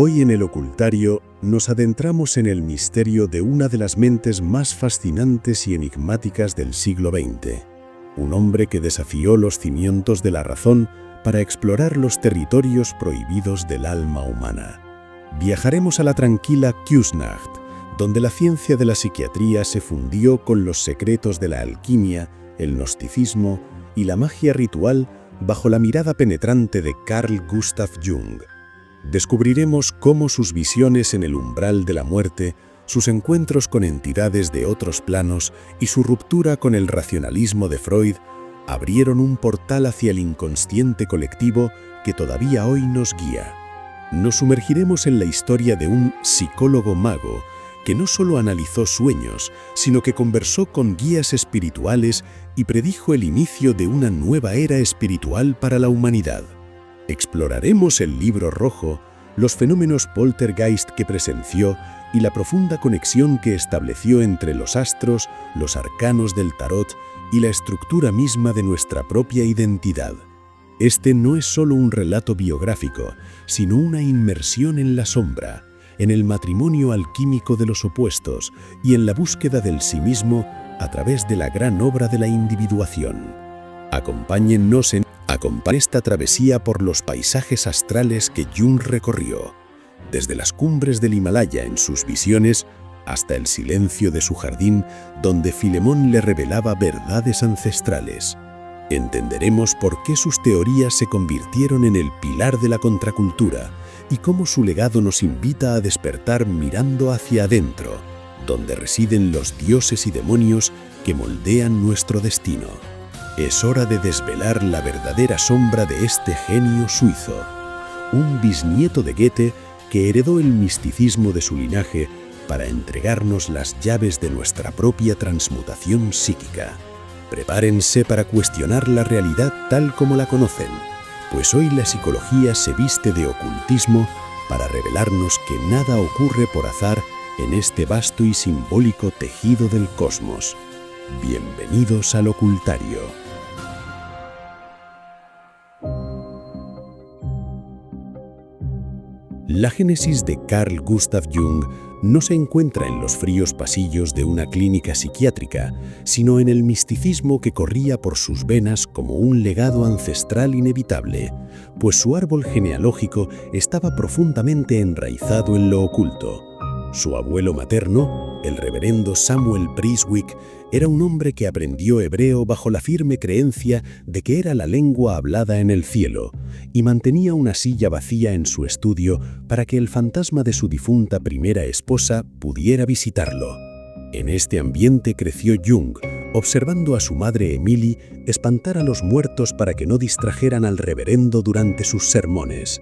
Hoy en el Ocultario nos adentramos en el misterio de una de las mentes más fascinantes y enigmáticas del siglo XX. Un hombre que desafió los cimientos de la razón para explorar los territorios prohibidos del alma humana. Viajaremos a la tranquila Küsnacht, donde la ciencia de la psiquiatría se fundió con los secretos de la alquimia, el gnosticismo y la magia ritual bajo la mirada penetrante de Carl Gustav Jung. Descubriremos cómo sus visiones en el umbral de la muerte, sus encuentros con entidades de otros planos y su ruptura con el racionalismo de Freud abrieron un portal hacia el inconsciente colectivo que todavía hoy nos guía. Nos sumergiremos en la historia de un psicólogo mago que no solo analizó sueños, sino que conversó con guías espirituales y predijo el inicio de una nueva era espiritual para la humanidad. Exploraremos el libro rojo, los fenómenos poltergeist que presenció y la profunda conexión que estableció entre los astros, los arcanos del tarot y la estructura misma de nuestra propia identidad. Este no es solo un relato biográfico, sino una inmersión en la sombra, en el matrimonio alquímico de los opuestos y en la búsqueda del sí mismo a través de la gran obra de la individuación. Acompáñennos en esta travesía por los paisajes astrales que Jung recorrió, desde las cumbres del Himalaya en sus visiones hasta el silencio de su jardín donde Filemón le revelaba verdades ancestrales. Entenderemos por qué sus teorías se convirtieron en el pilar de la contracultura y cómo su legado nos invita a despertar mirando hacia adentro, donde residen los dioses y demonios que moldean nuestro destino. Es hora de desvelar la verdadera sombra de este genio suizo, un bisnieto de Goethe que heredó el misticismo de su linaje para entregarnos las llaves de nuestra propia transmutación psíquica. Prepárense para cuestionar la realidad tal como la conocen, pues hoy la psicología se viste de ocultismo para revelarnos que nada ocurre por azar en este vasto y simbólico tejido del cosmos. Bienvenidos al Ocultario. La génesis de Carl Gustav Jung no se encuentra en los fríos pasillos de una clínica psiquiátrica, sino en el misticismo que corría por sus venas como un legado ancestral inevitable, pues su árbol genealógico estaba profundamente enraizado en lo oculto. Su abuelo materno, el reverendo Samuel Briswick, era un hombre que aprendió hebreo bajo la firme creencia de que era la lengua hablada en el cielo y mantenía una silla vacía en su estudio para que el fantasma de su difunta primera esposa pudiera visitarlo. En este ambiente creció Jung, observando a su madre Emily espantar a los muertos para que no distrajeran al reverendo durante sus sermones.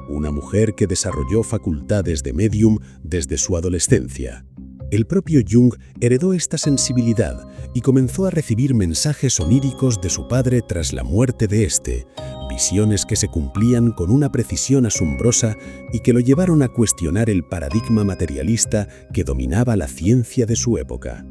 Una mujer que desarrolló facultades de médium desde su adolescencia. El propio Jung heredó esta sensibilidad y comenzó a recibir mensajes oníricos de su padre tras la muerte de este, visiones que se cumplían con una precisión asombrosa y que lo llevaron a cuestionar el paradigma materialista que dominaba la ciencia de su época.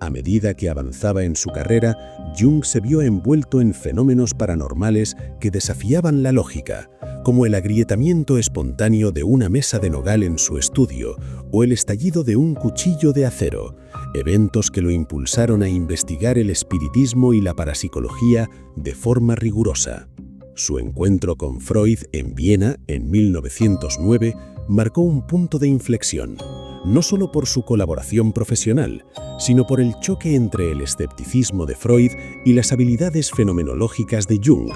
A medida que avanzaba en su carrera, Jung se vio envuelto en fenómenos paranormales que desafiaban la lógica, como el agrietamiento espontáneo de una mesa de nogal en su estudio o el estallido de un cuchillo de acero, eventos que lo impulsaron a investigar el espiritismo y la parapsicología de forma rigurosa. Su encuentro con Freud en Viena en 1909 marcó un punto de inflexión, no solo por su colaboración profesional, sino por el choque entre el escepticismo de Freud y las habilidades fenomenológicas de Jung.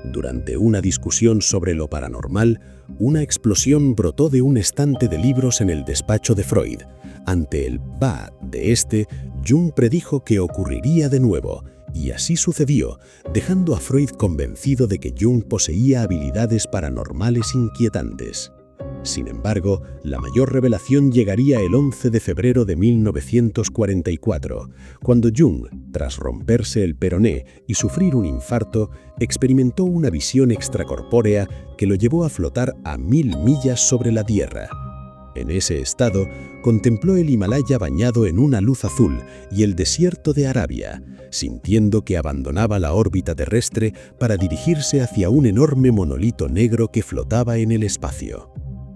Durante una discusión sobre lo paranormal, una explosión brotó de un estante de libros en el despacho de Freud. Ante el "bah" de este, Jung predijo que ocurriría de nuevo, y así sucedió, dejando a Freud convencido de que Jung poseía habilidades paranormales inquietantes. Sin embargo, la mayor revelación llegaría el 11 de febrero de 1944, cuando Jung, tras romperse el peroné y sufrir un infarto, experimentó una visión extracorpórea que lo llevó a flotar a 1000 millas sobre la Tierra. En ese estado, contempló el Himalaya bañado en una luz azul y el desierto de Arabia, sintiendo que abandonaba la órbita terrestre para dirigirse hacia un enorme monolito negro que flotaba en el espacio.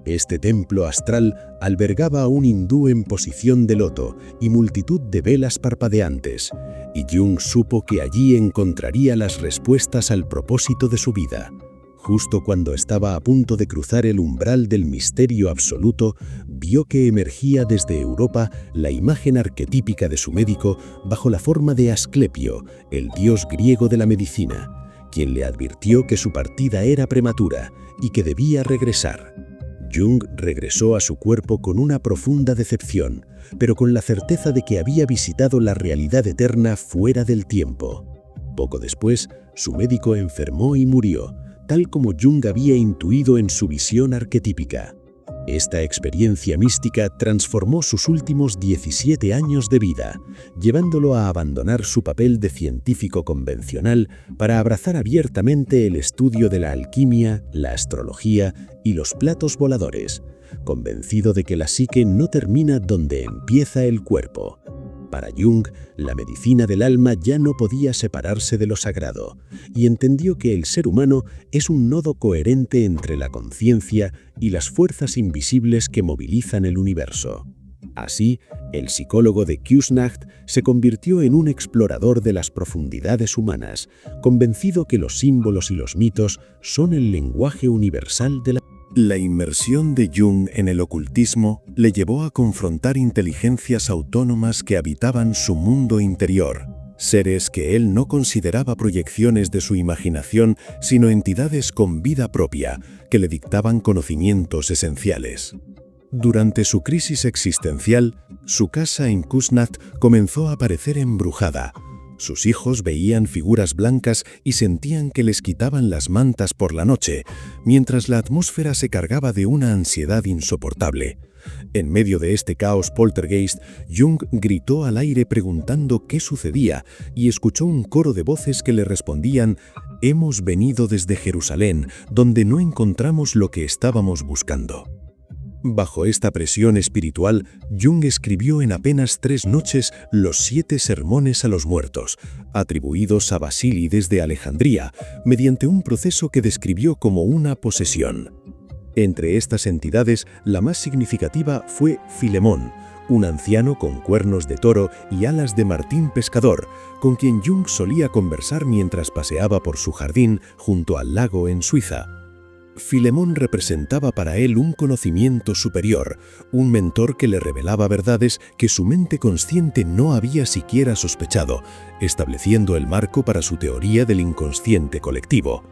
Este templo astral albergaba a un hindú en posición de loto y multitud de velas parpadeantes, y Jung supo que allí encontraría las respuestas al propósito de su vida. Justo cuando estaba a punto de cruzar el umbral del misterio absoluto, vio que emergía desde Europa la imagen arquetípica de su médico bajo la forma de Asclepio, el dios griego de la medicina, quien le advirtió que su partida era prematura y que debía regresar. Jung regresó a su cuerpo con una profunda decepción, pero con la certeza de que había visitado la realidad eterna fuera del tiempo. Poco después, su médico enfermó y murió, tal como Jung había intuido en su visión arquetípica. Esta experiencia mística transformó sus últimos 17 años de vida, llevándolo a abandonar su papel de científico convencional para abrazar abiertamente el estudio de la alquimia, la astrología y los platos voladores, convencido de que la psique no termina donde empieza el cuerpo. Para Jung, la medicina del alma ya no podía separarse de lo sagrado, y entendió que el ser humano es un nodo coherente entre la conciencia y las fuerzas invisibles que movilizan el universo. Así, el psicólogo de Küsnacht se convirtió en un explorador de las profundidades humanas, convencido que los símbolos y los mitos son el lenguaje universal de la vida. La inmersión de Jung en el ocultismo le llevó a confrontar inteligencias autónomas que habitaban su mundo interior, seres que él no consideraba proyecciones de su imaginación, sino entidades con vida propia que le dictaban conocimientos esenciales. Durante su crisis existencial, su casa en Küsnacht comenzó a parecer embrujada. Sus hijos veían figuras blancas y sentían que les quitaban las mantas por la noche, mientras la atmósfera se cargaba de una ansiedad insoportable. En medio de este caos poltergeist, Jung gritó al aire preguntando qué sucedía y escuchó un coro de voces que le respondían: «Hemos venido desde Jerusalén, donde no encontramos lo que estábamos buscando». Bajo esta presión espiritual, Jung escribió en apenas 3 noches los 7 sermones a los muertos, atribuidos a Basílides de Alejandría, mediante un proceso que describió como una posesión. Entre estas entidades, la más significativa fue Filemón, un anciano con cuernos de toro y alas de martín pescador, con quien Jung solía conversar mientras paseaba por su jardín junto al lago en Suiza. Filemón representaba para él un conocimiento superior, un mentor que le revelaba verdades que su mente consciente no había siquiera sospechado, estableciendo el marco para su teoría del inconsciente colectivo.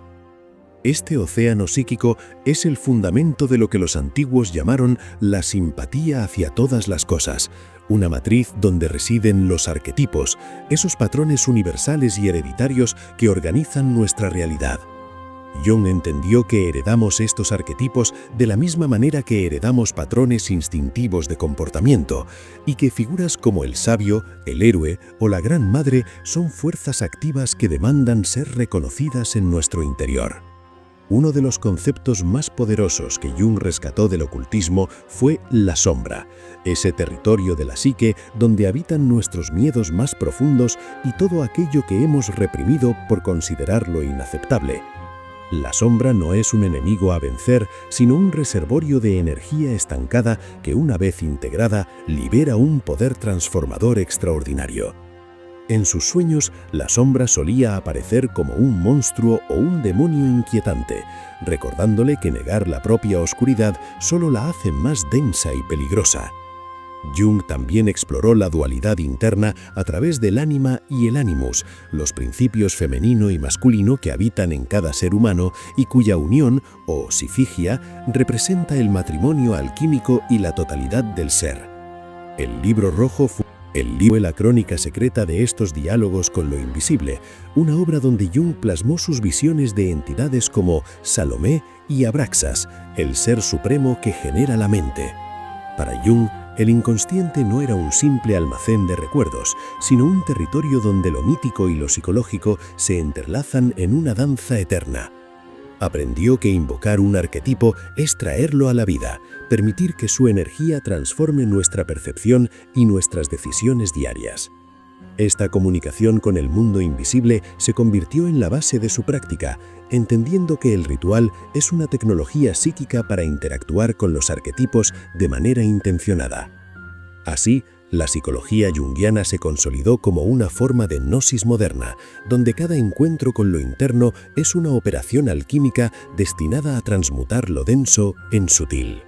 Este océano psíquico es el fundamento de lo que los antiguos llamaron la simpatía hacia todas las cosas, una matriz donde residen los arquetipos, esos patrones universales y hereditarios que organizan nuestra realidad. Jung entendió que heredamos estos arquetipos de la misma manera que heredamos patrones instintivos de comportamiento, y que figuras como el sabio, el héroe o la gran madre son fuerzas activas que demandan ser reconocidas en nuestro interior. Uno de los conceptos más poderosos que Jung rescató del ocultismo fue la sombra, ese territorio de la psique donde habitan nuestros miedos más profundos y todo aquello que hemos reprimido por considerarlo inaceptable. La sombra no es un enemigo a vencer, sino un reservorio de energía estancada que, una vez integrada, libera un poder transformador extraordinario. En sus sueños, la sombra solía aparecer como un monstruo o un demonio inquietante, recordándole que negar la propia oscuridad solo la hace más densa y peligrosa. Jung también exploró la dualidad interna a través del ánima y el animus, los principios femenino y masculino que habitan en cada ser humano y cuya unión, o sifigia, representa el matrimonio alquímico y la totalidad del ser. El libro rojo fue la crónica secreta de estos diálogos con lo invisible, una obra donde Jung plasmó sus visiones de entidades como Salomé y Abraxas, el ser supremo que genera la mente. Para Jung, el inconsciente no era un simple almacén de recuerdos, sino un territorio donde lo mítico y lo psicológico se entrelazan en una danza eterna. Aprendió que invocar un arquetipo es traerlo a la vida, permitir que su energía transforme nuestra percepción y nuestras decisiones diarias. Esta comunicación con el mundo invisible se convirtió en la base de su práctica, entendiendo que el ritual es una tecnología psíquica para interactuar con los arquetipos de manera intencionada. Así, la psicología junguiana se consolidó como una forma de gnosis moderna, donde cada encuentro con lo interno es una operación alquímica destinada a transmutar lo denso en sutil.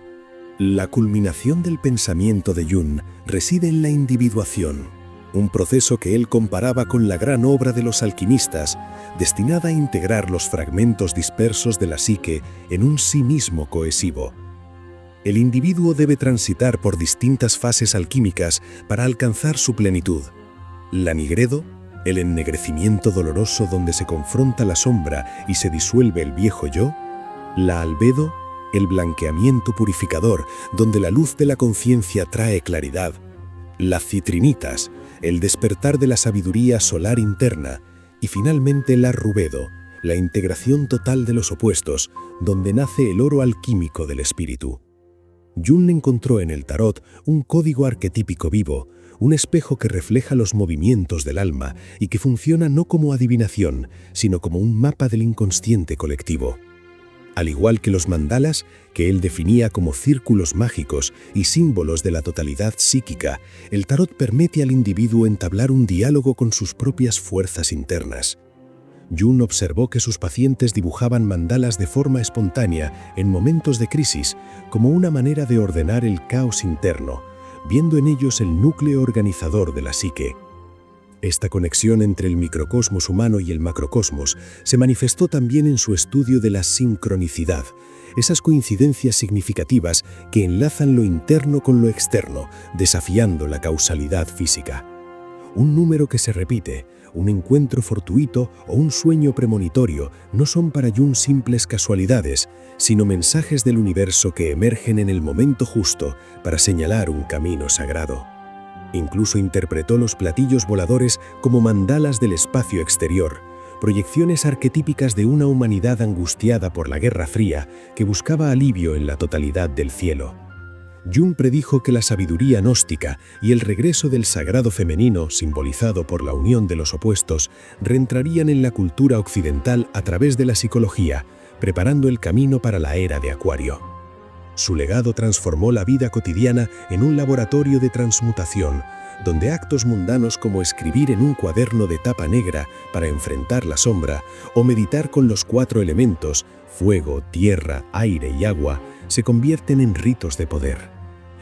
La culminación del pensamiento de Jung reside en la individuación, un proceso que él comparaba con la gran obra de los alquimistas, destinada a integrar los fragmentos dispersos de la psique en un sí mismo cohesivo. El individuo debe transitar por distintas fases alquímicas para alcanzar su plenitud. La nigredo, el ennegrecimiento doloroso donde se confronta la sombra y se disuelve el viejo yo. La albedo, el blanqueamiento purificador donde la luz de la conciencia trae claridad. Las citrinitas, el despertar de la sabiduría solar interna. Y finalmente la rubedo, la integración total de los opuestos, donde nace el oro alquímico del espíritu. Jung encontró en el tarot un código arquetípico vivo, un espejo que refleja los movimientos del alma y que funciona no como adivinación, sino como un mapa del inconsciente colectivo. Al igual que los mandalas, que él definía como círculos mágicos y símbolos de la totalidad psíquica, el tarot permite al individuo entablar un diálogo con sus propias fuerzas internas. Jung observó que sus pacientes dibujaban mandalas de forma espontánea en momentos de crisis, como una manera de ordenar el caos interno, viendo en ellos el núcleo organizador de la psique. Esta conexión entre el microcosmos humano y el macrocosmos se manifestó también en su estudio de la sincronicidad, esas coincidencias significativas que enlazan lo interno con lo externo, desafiando la causalidad física. Un número que se repite, un encuentro fortuito o un sueño premonitorio no son para Jung simples casualidades, sino mensajes del universo que emergen en el momento justo para señalar un camino sagrado. Incluso interpretó los platillos voladores como mandalas del espacio exterior, proyecciones arquetípicas de una humanidad angustiada por la Guerra Fría que buscaba alivio en la totalidad del cielo. Jung predijo que la sabiduría gnóstica y el regreso del sagrado femenino, simbolizado por la unión de los opuestos, reentrarían en la cultura occidental a través de la psicología, preparando el camino para la era de Acuario. Su legado transformó la vida cotidiana en un laboratorio de transmutación, donde actos mundanos como escribir en un cuaderno de tapa negra para enfrentar la sombra o meditar con los 4 elementos, fuego, tierra, aire y agua, se convierten en ritos de poder.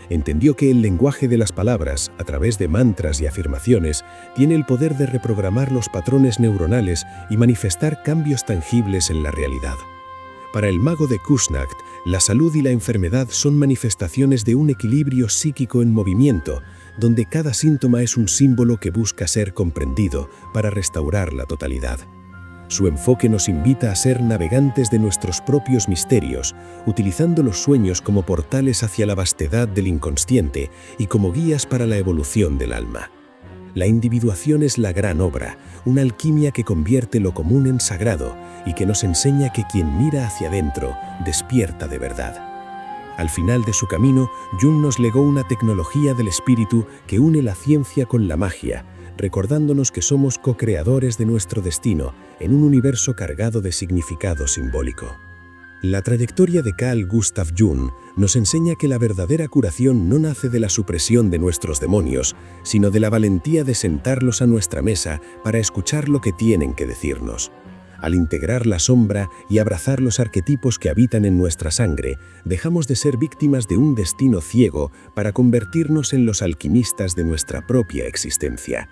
Entendió que el lenguaje de las palabras, a través de mantras y afirmaciones, tiene el poder de reprogramar los patrones neuronales y manifestar cambios tangibles en la realidad. Para el mago de Küsnacht, la salud y la enfermedad son manifestaciones de un equilibrio psíquico en movimiento, donde cada síntoma es un símbolo que busca ser comprendido para restaurar la totalidad. Su enfoque nos invita a ser navegantes de nuestros propios misterios, utilizando los sueños como portales hacia la vastedad del inconsciente y como guías para la evolución del alma. La individuación es la gran obra, una alquimia que convierte lo común en sagrado y que nos enseña que quien mira hacia adentro despierta de verdad. Al final de su camino, Jung nos legó una tecnología del espíritu que une la ciencia con la magia, recordándonos que somos co-creadores de nuestro destino en un universo cargado de significado simbólico. La trayectoria de Carl Gustav Jung nos enseña que la verdadera curación no nace de la supresión de nuestros demonios, sino de la valentía de sentarlos a nuestra mesa para escuchar lo que tienen que decirnos. Al integrar la sombra y abrazar los arquetipos que habitan en nuestra sangre, dejamos de ser víctimas de un destino ciego para convertirnos en los alquimistas de nuestra propia existencia.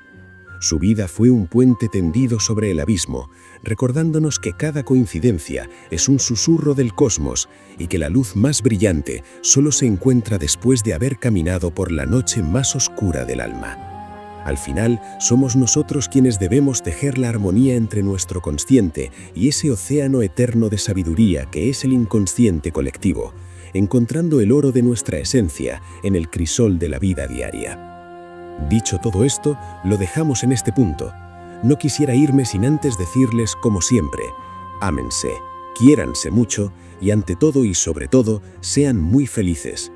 Su vida fue un puente tendido sobre el abismo, recordándonos que cada coincidencia es un susurro del cosmos y que la luz más brillante solo se encuentra después de haber caminado por la noche más oscura del alma. Al final, somos nosotros quienes debemos tejer la armonía entre nuestro consciente y ese océano eterno de sabiduría que es el inconsciente colectivo, encontrando el oro de nuestra esencia en el crisol de la vida diaria. Dicho todo esto, lo dejamos en este punto. No quisiera irme sin antes decirles, como siempre, ámense, quiéranse mucho y ante todo y sobre todo, sean muy felices.